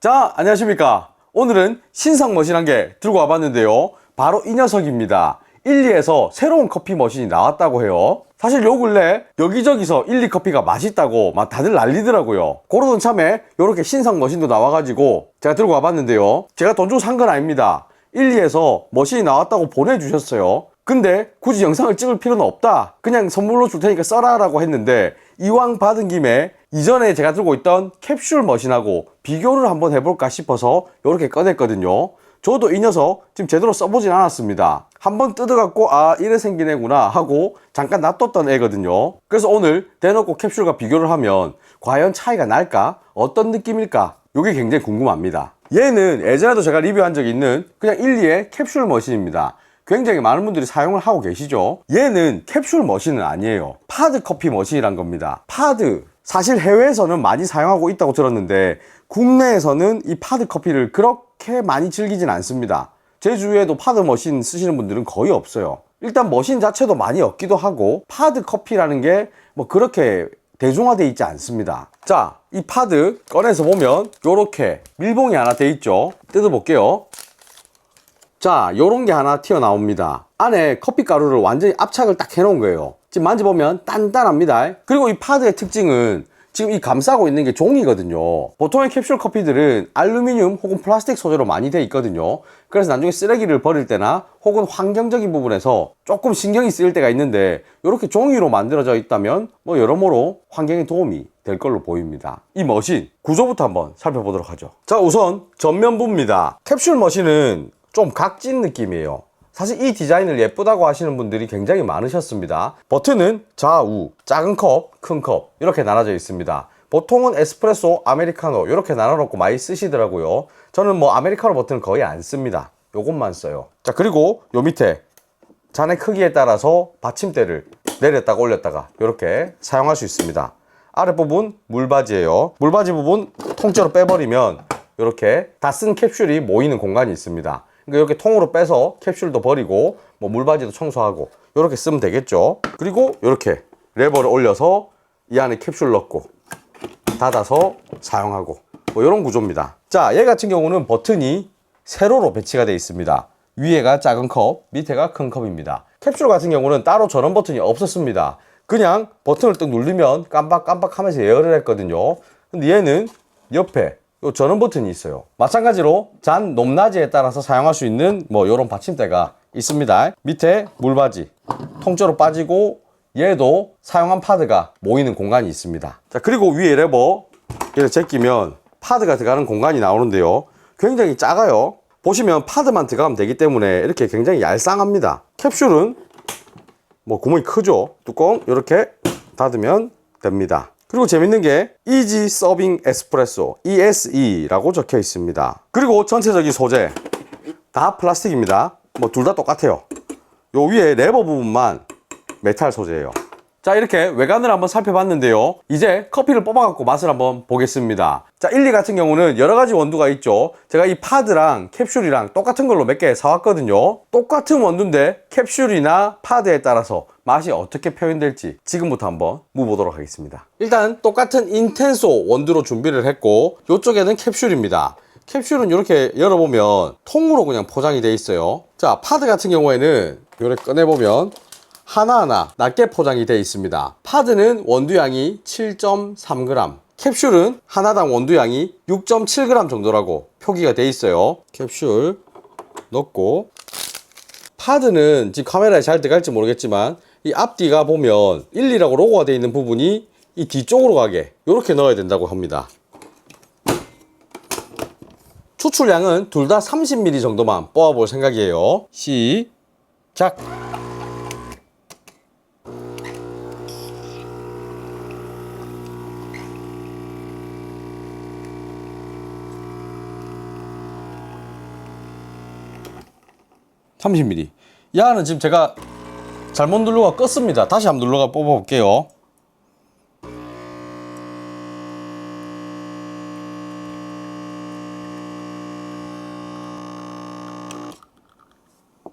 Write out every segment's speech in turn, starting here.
자, 안녕하십니까. 오늘은 신상 머신 한 개 들고 와봤는데요. 바로 이 녀석입니다. 일리에서 새로운 커피 머신이 나왔다고 해요. 사실 요 근래 여기저기서 일리 커피가 맛있다고 막 다들 난리더라고요. 그러던 참에 요렇게 신상 머신도 나와가지고 제가 들고 와봤는데요. 제가 돈 주고 산 건 아닙니다. 일리에서 머신이 나왔다고 보내주셨어요. 근데 굳이 영상을 찍을 필요는 없다, 그냥 선물로 줄 테니까 써라 라고 했는데, 이왕 받은 김에 이전에 제가 들고 있던 캡슐 머신하고 비교를 한번 해볼까 싶어서 이렇게 꺼냈거든요. 저도 이 녀석 지금 제대로 써보진 않았습니다. 한번 뜯어갖고 아 이래 생긴 애구나 하고 잠깐 놔뒀던 애거든요. 그래서 오늘 대놓고 캡슐과 비교를 하면 과연 차이가 날까? 어떤 느낌일까? 이게 굉장히 궁금합니다. 얘는 예전에도 제가 리뷰한 적이 있는 그냥 일리의 캡슐 머신입니다. 굉장히 많은 분들이 사용을 하고 계시죠. 얘는 캡슐 머신은 아니에요. 파드 커피 머신이란 겁니다. 파드, 사실 해외에서는 많이 사용하고 있다고 들었는데 국내에서는 이 파드 커피를 그렇게 많이 즐기진 않습니다. 제 주위에도 파드 머신 쓰시는 분들은 거의 없어요. 일단 머신 자체도 많이 없기도 하고 파드 커피라는 게 뭐 그렇게 대중화되어 있지 않습니다. 자, 이 파드 꺼내서 보면 요렇게 밀봉이 하나 돼 있죠. 뜯어볼게요. 자, 요런 게 하나 튀어나옵니다. 안에 커피 가루를 완전히 압착을 딱 해놓은 거예요. 지금 만져보면 단단합니다. 그리고 이 파드의 특징은 지금 이 감싸고 있는 게 종이거든요. 보통의 캡슐 커피들은 알루미늄 혹은 플라스틱 소재로 많이 돼 있거든요. 그래서 나중에 쓰레기를 버릴 때나 혹은 환경적인 부분에서 조금 신경이 쓰일 때가 있는데, 이렇게 종이로 만들어져 있다면 뭐 여러모로 환경에 도움이 될 걸로 보입니다. 이 머신 구조부터 한번 살펴보도록 하죠. 자, 우선 전면부입니다. 캡슐 머신은 좀 각진 느낌이에요. 사실 이 디자인을 예쁘다고 하시는 분들이 굉장히 많으셨습니다. 버튼은 좌우, 작은 컵, 큰 컵 이렇게 나눠져 있습니다. 보통은 에스프레소, 아메리카노 이렇게 나눠놓고 많이 쓰시더라고요. 저는 뭐 아메리카노 버튼을 거의 안 씁니다. 요것만 써요. 자, 그리고 요 밑에 잔의 크기에 따라서 받침대를 내렸다가 올렸다가 이렇게 사용할 수 있습니다. 아랫부분 물바지예요. 물바지 부분 통째로 빼버리면 이렇게 다 쓴 캡슐이 모이는 공간이 있습니다. 이렇게 통으로 빼서 캡슐도 버리고 뭐 물바지도 청소하고 이렇게 쓰면 되겠죠. 그리고 이렇게 레버를 올려서 이 안에 캡슐 넣고 닫아서 사용하고 뭐 이런 구조입니다. 자, 얘 같은 경우는 버튼이 세로로 배치가 되어 있습니다. 위에가 작은 컵, 밑에가 큰 컵입니다. 캡슐 같은 경우는 따로 전원 버튼이 없었습니다. 그냥 버튼을 딱 누르면 깜빡깜빡 하면서 예열을 했거든요. 근데 얘는 옆에 요 전원 버튼이 있어요. 마찬가지로 잔 높낮이에 따라서 사용할 수 있는 뭐 요런 받침대가 있습니다. 밑에 물바지 통째로 빠지고 얘도 사용한 파드가 모이는 공간이 있습니다. 자, 그리고 위에 레버 얘를 제끼면 파드가 들어가는 공간이 나오는데요. 굉장히 작아요. 보시면 파드만 들어가면 되기 때문에 이렇게 굉장히 얄쌍합니다. 캡슐은 뭐 구멍이 크죠. 뚜껑 이렇게 닫으면 됩니다. 그리고 재밌는 게 이지 서빙 에스프레소 ESE라고 적혀 있습니다. 그리고 전체적인 소재 다 플라스틱입니다. 뭐 둘 다 똑같아요. 요 위에 레버 부분만 메탈 소재예요. 자, 이렇게 외관을 한번 살펴봤는데요. 이제 커피를 뽑아갖고 맛을 한번 보겠습니다. 자, 일리 같은 경우는 여러가지 원두가 있죠. 제가 이 파드랑 캡슐이랑 똑같은 걸로 몇 개 사왔거든요. 똑같은 원두인데 캡슐이나 파드에 따라서 맛이 어떻게 표현될지 지금부터 한번 묵어보도록 하겠습니다. 일단 똑같은 인텐소 원두로 준비를 했고, 이쪽에는 캡슐입니다. 캡슐은 이렇게 열어보면 통으로 그냥 포장이 되어 있어요. 자, 파드 같은 경우에는 이렇게 꺼내보면 하나하나 낮게 포장이 되어 있습니다. 파드는 원두양이 7.3g, 캡슐은 하나당 원두양이 6.7g 정도라고 표기가 되어 있어요. 캡슐 넣고, 파드는 지금 카메라에 잘 들어갈지 모르겠지만 이 앞뒤가 보면 1리라고 로고가 되어 있는 부분이 이 뒤쪽으로 가게 이렇게 넣어야 된다고 합니다. 추출량은 둘 다 30ml 정도만 뽑아볼 생각이에요. 시작! (30ml) 야는 지금 제가 잘못 누르고 껐습니다. 다시 한번 눌러가 뽑아볼게요.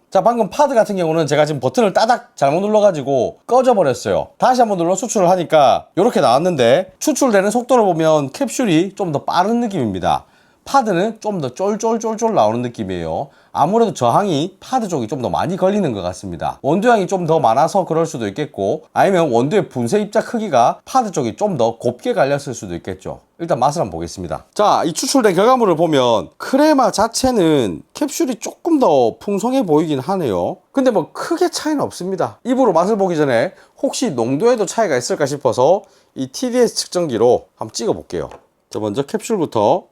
자, 방금 파드 같은 경우는 제가 지금 버튼을 따닥 잘못 눌러가지고 꺼져 버렸어요. 다시 한번 눌러 추출을 하니까 이렇게 나왔는데, 추출되는 속도를 보면 캡슐이 좀 더 빠른 느낌입니다. 파드는 좀 더 쫄쫄쫄쫄 나오는 느낌이에요. 아무래도 저항이 파드 쪽이 좀 더 많이 걸리는 것 같습니다. 원두량이 좀 더 많아서 그럴 수도 있겠고, 아니면 원두의 분쇄 입자 크기가 파드 쪽이 좀 더 곱게 갈렸을 수도 있겠죠. 일단 맛을 한번 보겠습니다. 자, 이 추출된 결과물을 보면 크레마 자체는 캡슐이 조금 더 풍성해 보이긴 하네요. 근데 뭐 크게 차이는 없습니다. 입으로 맛을 보기 전에 혹시 농도에도 차이가 있을까 싶어서 이 TDS 측정기로 한번 찍어 볼게요. 자, 먼저 캡슐부터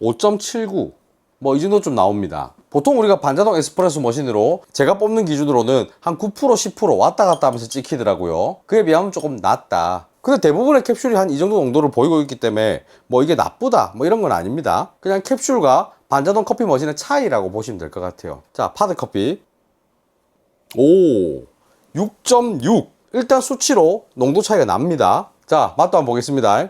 5.79 뭐 이 정도 좀 나옵니다. 보통 우리가 반자동 에스프레소 머신으로 제가 뽑는 기준으로는 한 9% 10% 왔다 갔다 하면서 찍히더라고요. 그에 비하면 조금 낮다. 근데 대부분의 캡슐이 한 이 정도 농도를 보이고 있기 때문에 뭐 이게 나쁘다 뭐 이런 건 아닙니다. 그냥 캡슐과 반자동 커피 머신의 차이라고 보시면 될 것 같아요. 자, 파드 커피. 오, 6.6. 일단 수치로 농도 차이가 납니다. 자, 맛도 한번 보겠습니다.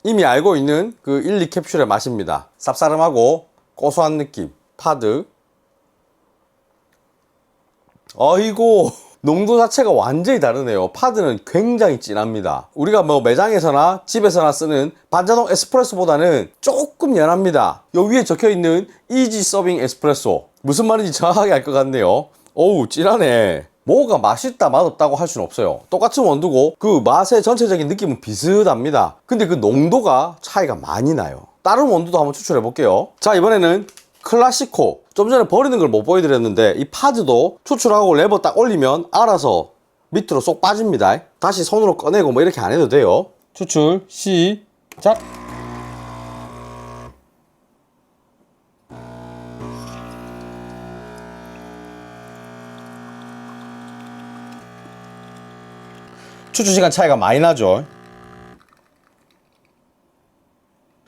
이미 알고 있는 그 1, 2캡슐의 맛입니다. 쌉싸름하고 고소한 느낌. 파드. 어이고, 농도 자체가 완전히 다르네요. 파드는 굉장히 진합니다. 우리가 뭐 매장에서나 집에서나 쓰는 반자동 에스프레소보다는 조금 연합니다. 여기 위에 적혀있는 이지 서빙 에스프레소. 무슨 말인지 정확하게 알 것 같네요. 어우, 진하네. 뭐가 맛있다 맛없다고 할 수는 없어요. 똑같은 원두고 그 맛의 전체적인 느낌은 비슷합니다. 근데 그 농도가 차이가 많이 나요. 다른 원두도 한번 추출해 볼게요. 자, 이번에는 클라시코. 좀 전에 버리는 걸 못 보여드렸는데 이 파드도 추출하고 레버 딱 올리면 알아서 밑으로 쏙 빠집니다. 다시 손으로 꺼내고 뭐 이렇게 안 해도 돼요. 추출 시작. 추출 시간 차이가 많이 나죠.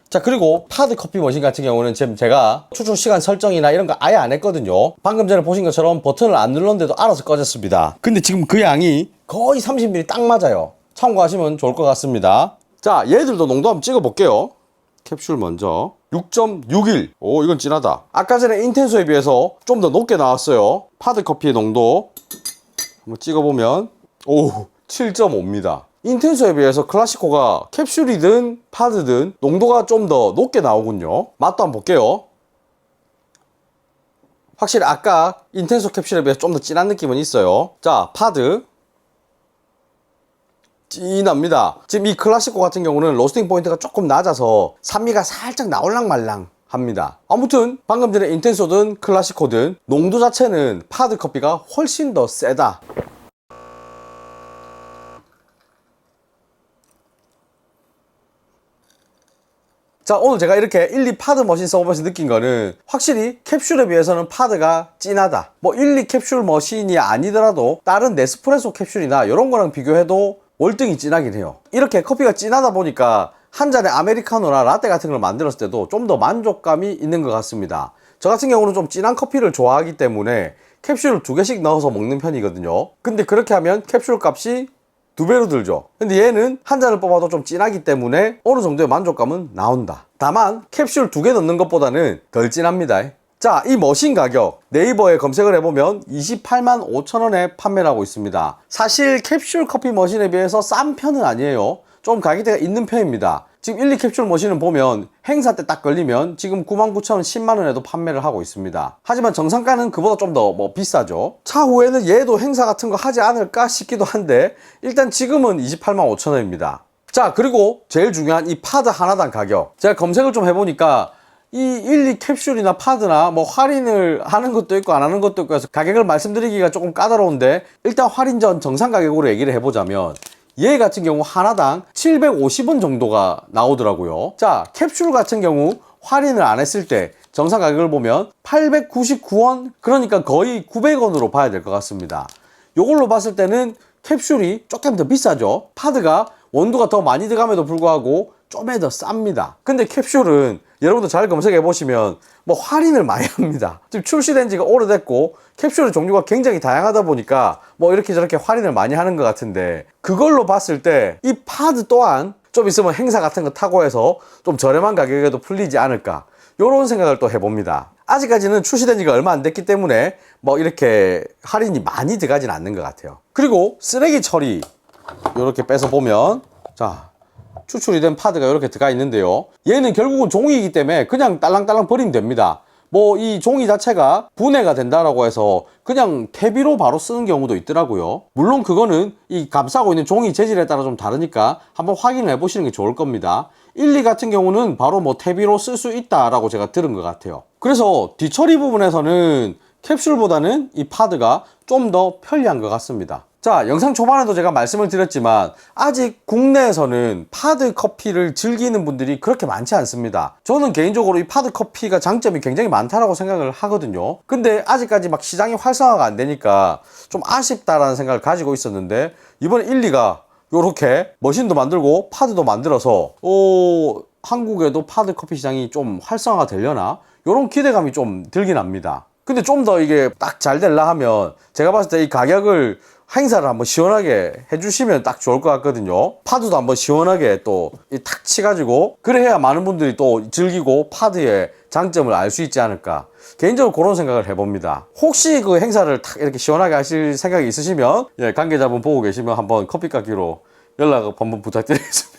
자, 그리고 파드 커피 머신 같은 경우는 지금 제가 추출 시간 설정이나 이런 거 아예 안 했거든요. 방금 전에 보신 것처럼 버튼을 안 눌렀는데도 알아서 꺼졌습니다. 근데 지금 그 양이 거의 30ml 딱 맞아요. 참고하시면 좋을 것 같습니다. 자, 얘들도 농도 한번 찍어 볼게요. 캡슐 먼저 6.61. 오, 이건 진하다. 아까 전에 인텐소에 비해서 좀 더 높게 나왔어요. 파드 커피의 농도 한번 찍어보면 오, 7.5입니다. 인텐소에 비해서 클라시코가 캡슐이든 파드든 농도가 좀 더 높게 나오군요. 맛도 한번 볼게요. 확실히 아까 인텐소 캡슐에 비해서 좀 더 진한 느낌은 있어요. 자, 파드 진합니다. 지금 이 클라시코 같은 경우는 로스팅 포인트가 조금 낮아서 산미가 살짝 나올랑 말랑 합니다. 아무튼 방금 전에 인텐소든 클라시코든 농도 자체는 파드 커피가 훨씬 더 세다. 자, 오늘 제가 이렇게 1, 2 파드 머신 써보면서 느낀 거는 확실히 캡슐에 비해서는 파드가 진하다. 뭐 1, 2 캡슐 머신이 아니더라도 다른 네스프레소 캡슐이나 이런 거랑 비교해도 월등히 진하긴 해요. 이렇게 커피가 진하다 보니까 한 잔에 아메리카노나 라떼 같은 걸 만들었을 때도 좀 더 만족감이 있는 것 같습니다. 저 같은 경우는 좀 진한 커피를 좋아하기 때문에 캡슐을 2개씩 넣어서 먹는 편이거든요. 근데 그렇게 하면 캡슐 값이 2배로 들죠. 근데 얘는 한 잔을 뽑아도 좀 진하기 때문에 어느 정도의 만족감은 나온다. 다만 캡슐 2개 넣는 것보다는 덜 진합니다. 자, 이 머신 가격 네이버에 검색을 해보면 28만 5천원에 판매를 하고 있습니다. 사실 캡슐 커피 머신에 비해서 싼 편은 아니에요. 좀 가격대가 있는 편입니다. 지금 1, 2캡슐 머신은 보면 행사 때 딱 걸리면 지금 99,000원, 10만원에도 판매를 하고 있습니다. 하지만 정상가는 그보다 좀 더 비싸죠. 차후에는 얘도 행사 같은 거 하지 않을까 싶기도 한데 일단 지금은 28만 5천원입니다. 자, 그리고 제일 중요한 이 파드 하나당 가격. 제가 검색을 좀 해보니까 이 1, 2캡슐이나 파드나 뭐 할인을 하는 것도 있고 안 하는 것도 있고 해서 가격을 말씀드리기가 조금 까다로운데 일단 할인 전 정상 가격으로 얘기를 해보자면 얘 같은 경우 하나당 750원 정도가 나오더라고요. 자, 캡슐 같은 경우 할인을 안 했을 때 정상 가격을 보면 899원, 그러니까 거의 900원으로 봐야 될 것 같습니다. 요걸로 봤을 때는 캡슐이 조금 더 비싸죠. 파드가 원두가 더 많이 들어감에도 불구하고 좀 더 쌉니다. 근데 캡슐은 여러분들 잘 검색해 보시면 뭐 할인을 많이 합니다. 지금 출시된 지가 오래됐고 캡슐의 종류가 굉장히 다양하다 보니까 뭐 이렇게 저렇게 할인을 많이 하는 것 같은데 그걸로 봤을 때 이 파드 또한 좀 있으면 행사 같은 거 타고 해서 좀 저렴한 가격에도 풀리지 않을까, 요런 생각을 또 해봅니다. 아직까지는 출시된 지가 얼마 안 됐기 때문에 뭐 이렇게 할인이 많이 들어가진 않는 것 같아요. 그리고 쓰레기 처리 요렇게 빼서 보면 자, 추출이 된 파드가 이렇게 들어가 있는데요. 얘는 결국은 종이이기 때문에 그냥 딸랑딸랑 버리면 됩니다. 뭐 이 종이 자체가 분해가 된다라고 해서 그냥 퇴비로 바로 쓰는 경우도 있더라고요. 물론 그거는 이 감싸고 있는 종이 재질에 따라 좀 다르니까 한번 확인을 해 보시는 게 좋을 겁니다. 1, 2 같은 경우는 바로 뭐 퇴비로 쓸 수 있다라고 제가 들은 것 같아요. 그래서 뒤처리 부분에서는 캡슐보다는 이 파드가 좀 더 편리한 것 같습니다. 자, 영상 초반에도 제가 말씀을 드렸지만 아직 국내에서는 파드 커피를 즐기는 분들이 그렇게 많지 않습니다. 저는 개인적으로 이 파드 커피가 장점이 굉장히 많다라고 생각을 하거든요. 근데 아직까지 막 시장이 활성화가 안 되니까 좀 아쉽다라는 생각을 가지고 있었는데, 이번에 1, 2가 요렇게 머신도 만들고 파드도 만들어서 한국에도 파드 커피 시장이 좀 활성화가 되려나? 요런 기대감이 좀 들긴 합니다. 근데 좀 더 이게 딱 잘 되려 하면 제가 봤을 때 이 가격을 행사를 한번 시원하게 해주시면 딱 좋을 것 같거든요. 파드도 한번 시원하게 또 탁 치가지고 그래야 많은 분들이 또 즐기고 파드의 장점을 알 수 있지 않을까, 개인적으로 그런 생각을 해봅니다. 혹시 그 행사를 탁 이렇게 시원하게 하실 생각이 있으시면, 예, 관계자분 보고 계시면 한번 커피 깎기로 연락 한번 부탁드리겠습니다.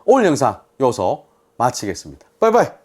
오늘 영상 여기서 마치겠습니다. 바이바이.